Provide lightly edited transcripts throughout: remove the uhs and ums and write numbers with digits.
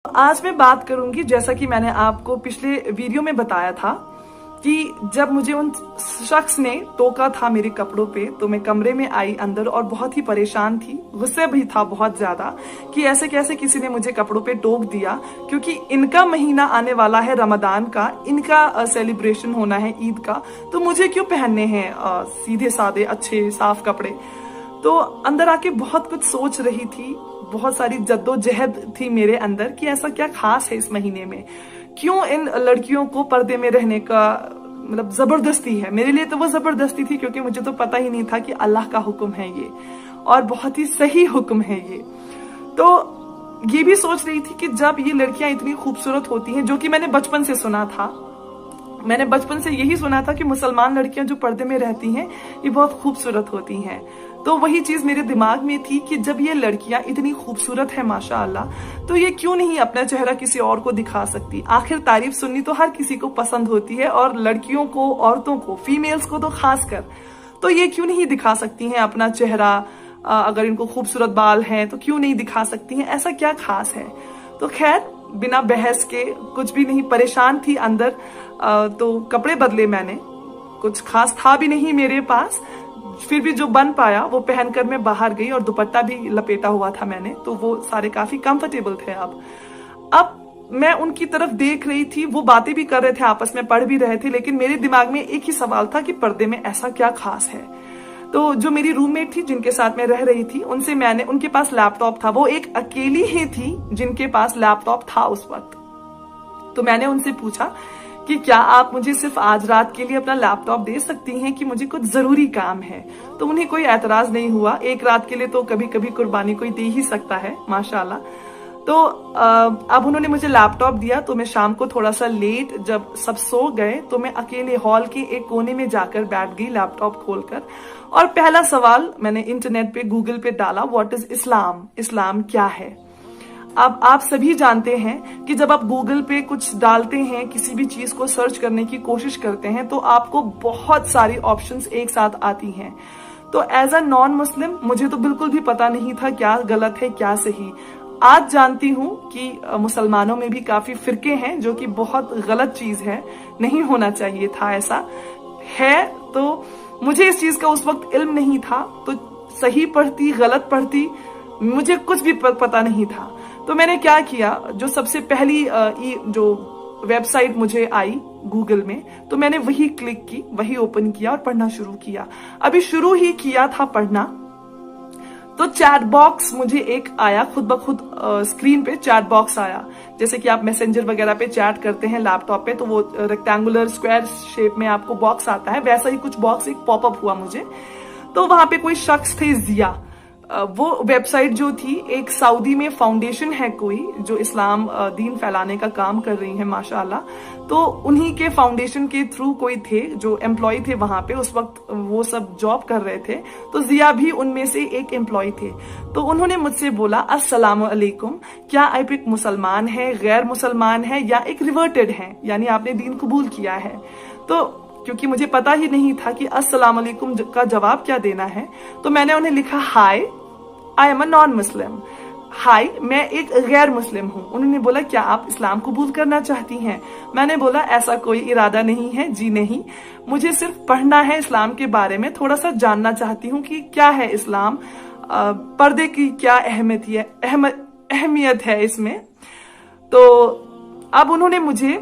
आज मैं बात करूंगी, जैसा कि मैंने आपको पिछले वीडियो में बताया था कि जब मुझे उन शख्स ने टोका था मेरे कपड़ों पे, तो मैं कमरे में आई अंदर और बहुत ही परेशान थी, गुस्से भी था बहुत ज्यादा कि ऐसे कैसे किसी ने मुझे कपड़ों पे टोक दिया, क्योंकि इनका महीना आने वाला है रमजान का, इनका सेलिब्रेशन होना है ईद का, तो मुझे क्यों पहनने हैं सीधे साधे अच्छे साफ कपड़े। तो अंदर आके बहुत कुछ सोच रही थी, बहुत सारी जद्दोजहद थी मेरे अंदर कि ऐसा क्या खास है इस महीने में, क्यों इन लड़कियों को पर्दे में रहने का मतलब जबरदस्ती है। मेरे लिए तो वो जबरदस्ती थी, क्योंकि मुझे तो पता ही नहीं था कि अल्लाह का हुक्म है ये और बहुत ही सही हुक्म है ये। तो ये भी सोच रही थी कि जब ये लड़कियां इतनी खूबसूरत होती हैं, जो कि मैंने बचपन से सुना था, मैंने बचपन से यही सुना था कि मुसलमान लड़कियां जो पर्दे में रहती हैं ये बहुत खूबसूरत होती हैं। तो वही चीज मेरे दिमाग में थी कि जब ये लड़कियां इतनी खूबसूरत है माशाअल्लाह, तो ये क्यों नहीं अपना चेहरा किसी और को दिखा सकती। आखिर तारीफ सुननी तो हर किसी को पसंद होती है, और लड़कियों को, औरतों को, फीमेल्स को तो खासकर, तो ये क्यों नहीं दिखा सकती हैं अपना चेहरा। अगर इनको खूबसूरत बाल हैं तो क्यों नहीं दिखा सकती हैं, ऐसा क्या खास है। तो खैर बिना बहस के, कुछ भी नहीं, परेशान थी अंदर, तो कपड़े बदले मैंने, कुछ खास था भी नहीं मेरे पास, फिर भी जो बन पाया वो पहनकर मैं बाहर गई, और दुपट्टा भी लपेटा हुआ था मैंने, तो वो सारे काफी कंफर्टेबल थे। अब मैं उनकी तरफ देख रही थी, वो बातें भी कर रहे थे, आपस में पढ़ भी रहे थे, लेकिन मेरे दिमाग में एक ही सवाल था कि पर्दे में ऐसा क्या खास है। तो जो मेरी रूममेट थी जिनके साथ मैं रह रही थी, उनसे मैंने, उनके पास लैपटॉप था, वो एक अकेली ही थी जिनके पास लैपटॉप था उस वक्त, तो मैंने उनसे पूछा कि क्या आप मुझे सिर्फ आज रात के लिए अपना लैपटॉप दे सकती हैं कि मुझे कुछ जरूरी काम है। तो उन्हें कोई एतराज नहीं हुआ, एक रात के लिए तो कभी कभी कुर्बानी कोई दे ही सकता है माशाल्लाह। तो अब उन्होंने मुझे लैपटॉप दिया, तो मैं शाम को थोड़ा सा लेट, जब सब सो गए, तो मैं अकेले हॉल के एक कोने में जाकर बैठ गई लैपटॉप खोलकर, और पहला सवाल मैंने इंटरनेट पे, गूगल पे डाला, व्हाट इज इस्लाम, इस्लाम क्या है। अब आप सभी जानते हैं कि जब आप गूगल पे कुछ डालते हैं, किसी भी चीज को सर्च करने की कोशिश करते हैं, तो आपको बहुत सारी ऑप्शंस एक साथ आती हैं। तो एज अ नॉन मुस्लिम मुझे तो बिल्कुल भी पता नहीं था क्या गलत है क्या सही। आज जानती हूँ कि मुसलमानों में भी काफी फिरके हैं, जो कि बहुत गलत चीज है, नहीं होना चाहिए था ऐसा है। तो मुझे इस चीज का उस वक्त इल्म नहीं था, तो सही पढ़ती गलत पढ़ती मुझे कुछ भी पता नहीं था। तो मैंने क्या किया, जो सबसे पहली जो वेबसाइट मुझे आई गूगल में, तो मैंने वही क्लिक की, वही ओपन किया और पढ़ना शुरू किया। अभी शुरू ही किया था पढ़ना, तो चैट बॉक्स मुझे एक आया, खुद ब खुद स्क्रीन पे चैट बॉक्स आया। जैसे कि आप मैसेंजर वगैरह पे चैट करते हैं लैपटॉप पे, तो वो रेक्टेंगुलर स्क्वायर शेप में आपको बॉक्स आता है, वैसा ही कुछ बॉक्स एक पॉपअप हुआ मुझे। तो वहां पे कोई शख्स थे, जिया, वो वेबसाइट जो थी, एक सऊदी में फाउंडेशन है कोई, जो इस्लाम दीन फैलाने का काम कर रही है माशाअल्लाह, तो उन्हीं के फाउंडेशन के थ्रू कोई थे जो एम्प्लॉय थे वहां पे, उस वक्त वो सब जॉब कर रहे थे, तो जिया भी उनमें से एक एम्प्लॉय थे। तो उन्होंने मुझसे बोला, अस्सलाम अलैकुम, क्या आप एक मुसलमान है, गैर मुसलमान है, या एक रिवर्टेड है, यानी आपने दीन कबूल किया है। तो क्योंकि मुझे पता ही नहीं था कि अस्सलाम अलैकुम का जवाब क्या देना है, तो मैंने उन्हें लिखा, हाय I am a non Muslim, हाय मैं एक गैर मुस्लिम हूँ। उन्होंने बोला, क्या आप इस्लाम कबूल करना चाहती हैं। मैंने बोला, ऐसा कोई इरादा नहीं है जी, नहीं, मुझे सिर्फ पढ़ना है इस्लाम के बारे में, थोड़ा सा जानना चाहती हूँ कि क्या है इस्लाम, पर्दे की क्या अहमियत है इसमें। तो अब उन्होंने मुझे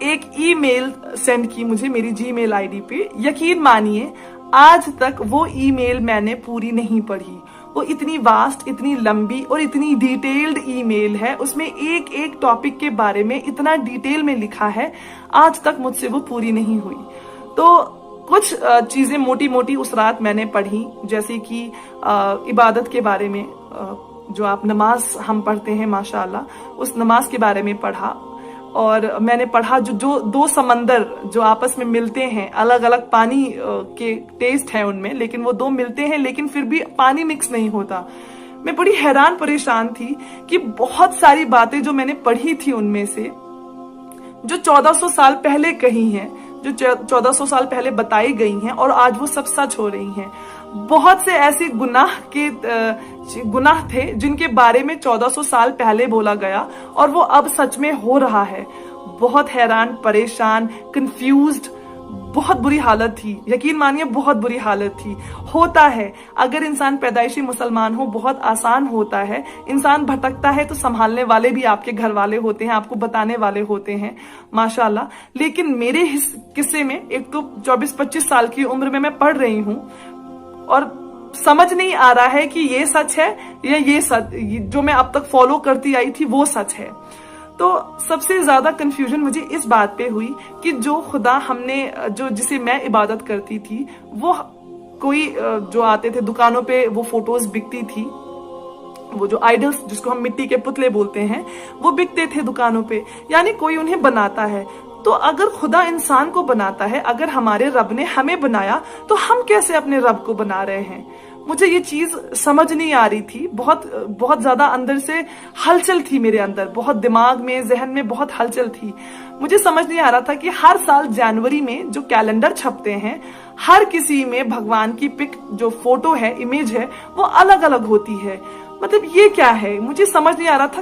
एक ईमेल सेंड की, मुझे मेरी जीमेल आईडी पे। यकीन मानिए आज तक वो ईमेल मैंने पूरी नहीं पढ़ी। वो इतनी वास्ट, इतनी लंबी और इतनी डिटेल्ड ईमेल है, उसमें एक एक टॉपिक के बारे में इतना डिटेल में लिखा है, आज तक मुझसे वो पूरी नहीं हुई। तो कुछ चीजें मोटी मोटी उस रात मैंने पढ़ी, जैसे कि इबादत के बारे में, जो आप नमाज हम पढ़ते हैं माशाअल्लाह, उस नमाज के बारे में पढ़ा। और मैंने पढ़ा जो दो समंदर जो आपस में मिलते हैं, अलग अलग पानी के टेस्ट है उनमें, लेकिन वो दो मिलते हैं, लेकिन फिर भी पानी मिक्स नहीं होता। मैं बड़ी हैरान परेशान थी कि बहुत सारी बातें जो मैंने पढ़ी थी उनमें से, जो 1400 साल पहले कही हैं, जो 1400 साल पहले बताई गई हैं और आज वो सब सच हो रही हैं। बहुत से ऐसे गुनाह थे जिनके बारे में 1400 साल पहले बोला गया और वो अब सच में हो रहा है। बहुत हैरान, परेशान, कंफ्यूज्ड, बहुत बुरी हालत थी। यकीन मानिए बहुत बुरी हालत थी। होता है, अगर इंसान पैदाइशी मुसलमान हो बहुत आसान होता है। इंसान भटकता है तो संभालने वाले भी आपके घर वाले होते हैं, आपको बताने वाले होते हैं, माशाल्लाह। लेकिन मेरे किस्से में एक तो 24-25 साल की उम्र में मैं पढ़ रही हूँ और समझ नहीं आ रहा है कि ये सच है या ये सच जो मैं अब तक फॉलो करती आई थी वो सच है। तो सबसे ज्यादा कंफ्यूजन मुझे इस बात पे हुई कि जो खुदा हमने जिसे मैं इबादत करती थी वो कोई जो आते थे दुकानों पे, वो फोटोज बिकती थी, वो जो आइडल्स जिसको हम मिट्टी के पुतले बोलते हैं वो बिकते थे दुकानों पे, यानी कोई उन्हें बनाता है। तो अगर खुदा इंसान को बनाता है, अगर हमारे रब ने हमें बनाया, तो हम कैसे अपने रब को बना रहे हैं? मुझे ये चीज समझ नहीं आ रही थी। बहुत ज्यादा अंदर से हलचल थी मेरे अंदर, बहुत दिमाग में, जहन में बहुत हलचल थी। मुझे समझ नहीं आ रहा था कि हर साल जनवरी में जो कैलेंडर छपते हैं, हर किसी में भगवान की पिक, जो फोटो है, इमेज है, वो अलग अलग होती है। मतलब ये क्या है? मुझे समझ नहीं आ रहा था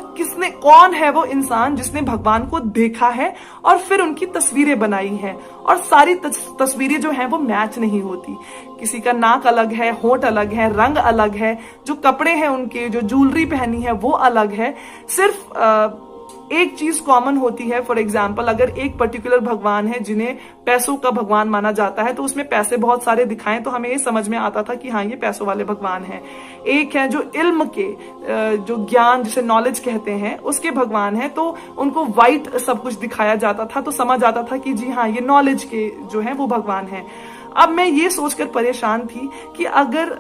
कौन है वो इंसान जिसने भगवान को देखा है और फिर उनकी तस्वीरें बनाई हैं, और सारी तस्वीरें जो हैं वो मैच नहीं होती। किसी का नाक अलग है, होंठ अलग है, रंग अलग है, जो कपड़े हैं उनके, जो ज्वेलरी पहनी है वो अलग है। सिर्फ एक चीज कॉमन होती है। फॉर एग्जाम्पल, अगर एक पर्टिकुलर भगवान है जिन्हें पैसों का भगवान माना जाता है, तो उसमें पैसे बहुत सारे दिखाएं तो हमें ये समझ में आता था कि हाँ ये पैसों वाले भगवान हैं। एक है जो इल्म के, जो ज्ञान जिसे नॉलेज कहते हैं, उसके भगवान है, तो उनको वाइट सब कुछ दिखाया जाता था, तो समझ आता था कि जी हाँ ये नॉलेज के जो है वो भगवान है। अब मैं ये सोचकर परेशान थी कि अगर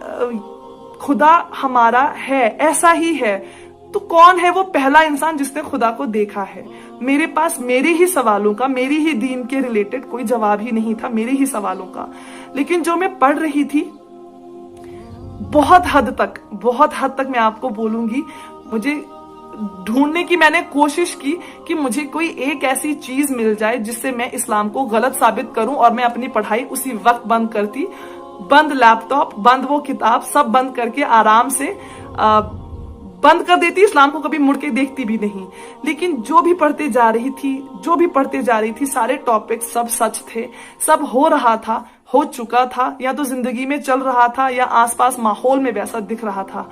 खुदा हमारा है, ऐसा ही है, तो कौन है वो पहला इंसान जिसने खुदा को देखा है? मेरे पास मेरे ही सवालों का, मेरी ही दीन के रिलेटेड कोई जवाब ही नहीं था, मेरे ही सवालों का। लेकिन जो मैं पढ़ रही थी, बहुत हद तक मैं आपको बोलूंगी, मुझे ढूंढने की मैंने कोशिश की कि मुझे कोई एक ऐसी चीज मिल जाए जिससे मैं इस्लाम को गलत साबित करूं, और मैं अपनी पढ़ाई उसी वक्त बंद करती, बंद लैपटॉप, बंद वो किताब, सब बंद करके आराम से बंद कर देती, इस्लाम को कभी मुड़ के देखती भी नहीं। लेकिन जो भी पढ़ते जा रही थी, सारे टॉपिक सब सच थे, सब हो रहा था, हो चुका था, या तो जिंदगी में चल रहा था या आसपास माहौल में वैसा दिख रहा था।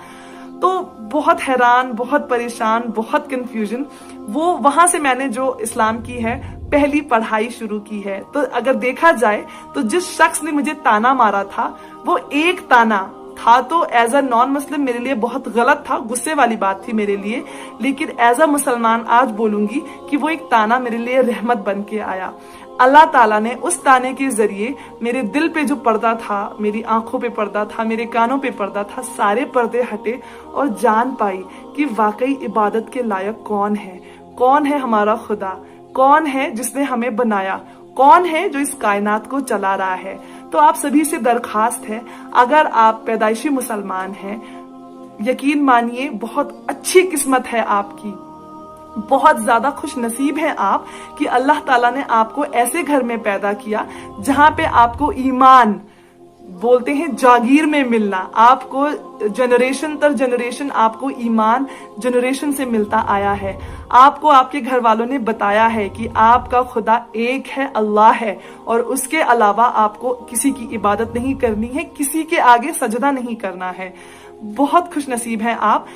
तो बहुत हैरान, बहुत परेशान, बहुत कंफ्यूजन। वो वहां से मैंने जो इस्लाम की है पहली पढ़ाई शुरू की है। तो अगर देखा जाए तो जिस शख्स ने मुझे ताना मारा था, वो एक ताना था तो एज अ नॉन मुस्लिम मेरे लिए बहुत गलत था, गुस्से वाली बात थी मेरे लिए। लेकिन एज अ मुसलमान आज बोलूंगी कि वो एक ताना मेरे लिए रहमत बन के आया। अल्लाह ताला ने उस ताने के जरिए मेरे दिल पे जो पर्दा था, मेरी आंखों पे पर्दा था, मेरे कानों पे पर्दा था, सारे पर्दे हटे और जान पाई कि वाकई इबादत के लायक कौन है हमारा खुदा, कौन है जिसने हमें बनाया, कौन है जो इस कायनात को चला रहा है। तो आप सभी से दरखास्त है, अगर आप पैदाइशी मुसलमान हैं, यकीन मानिए बहुत अच्छी किस्मत है आपकी, बहुत ज्यादा खुश नसीब है आप कि अल्लाह ताला ने आपको ऐसे घर में पैदा किया जहां पे आपको ईमान, बोलते हैं जागीर में मिलना, आपको जनरेशन तर जनरेशन आपको ईमान जनरेशन से मिलता आया है। आपको आपके घर वालों ने बताया है कि आपका खुदा एक है, अल्लाह है, और उसके अलावा आपको किसी की इबादत नहीं करनी है, किसी के आगे सजदा नहीं करना है। बहुत खुश नसीब हैं आप।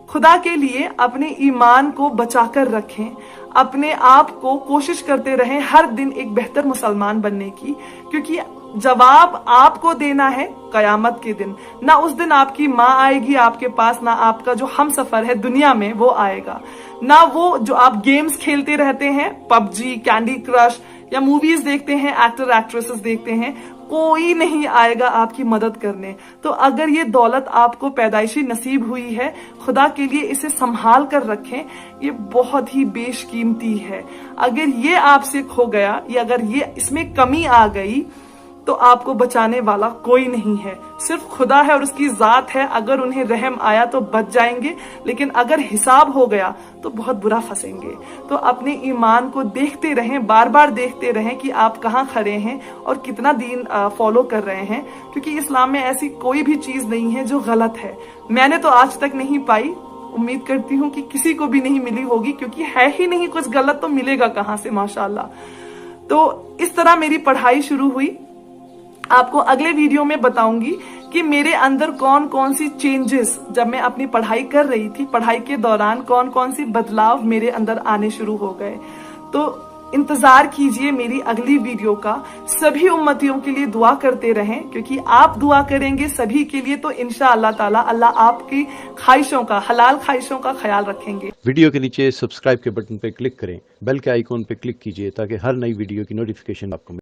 खुदा के लिए अपने ईमान को बचाकर रखें, अपने आप को कोशिश करते रहें हर दिन एक बेहतर मुसलमान बनने की, क्योंकि जवाब आपको देना है कयामत के दिन। ना उस दिन आपकी माँ आएगी आपके पास, ना आपका जो हम सफर है दुनिया में वो आएगा, ना वो जो आप गेम्स खेलते रहते हैं, पबजी, कैंडी क्रश, या मूवीज देखते हैं, एक्टर एक्ट्रेसेस देखते हैं, कोई नहीं आएगा आपकी मदद करने। तो अगर ये दौलत आपको पैदाइशी नसीब हुई है, खुदा के लिए इसे संभाल कर रखें, ये बहुत ही बेशकीमती है। अगर ये आपसे खो गया या अगर ये इसमें कमी आ गई तो आपको बचाने वाला कोई नहीं है, सिर्फ खुदा है और उसकी जात है। अगर उन्हें रहम आया तो बच जाएंगे, लेकिन अगर हिसाब हो गया तो बहुत बुरा फंसेंगे। तो अपने ईमान को देखते रहें, बार बार देखते रहें कि आप कहाँ खड़े हैं और कितना दीन फॉलो कर रहे हैं, क्योंकि इस्लाम में ऐसी कोई भी चीज नहीं है जो गलत है। मैंने तो आज तक नहीं पाई, उम्मीद करती हूँ कि किसी को भी नहीं मिली होगी, क्योंकि है ही नहीं कुछ गलत, तो मिलेगा कहाँ से, माशाल्लाह। तो इस तरह मेरी पढ़ाई शुरू हुई। आपको अगले वीडियो में बताऊंगी कि मेरे अंदर कौन कौन सी चेंजेस, जब मैं अपनी पढ़ाई कर रही थी, पढ़ाई के दौरान कौन कौन सी बदलाव मेरे अंदर आने शुरू हो गए। तो इंतजार कीजिए मेरी अगली वीडियो का। सभी उम्मतियों के लिए दुआ करते रहें, क्योंकि आप दुआ करेंगे सभी के लिए तो इंशाअल्लाह ताला अल्लाह आपकी ख्वाहिशों का, हलाल ख्वाहिशों का ख्याल रखेंगे। वीडियो के नीचे सब्सक्राइब के बटन पर क्लिक करें, बेल के आइकॉन पर क्लिक कीजिए ताकि हर नई वीडियो की नोटिफिकेशन आपको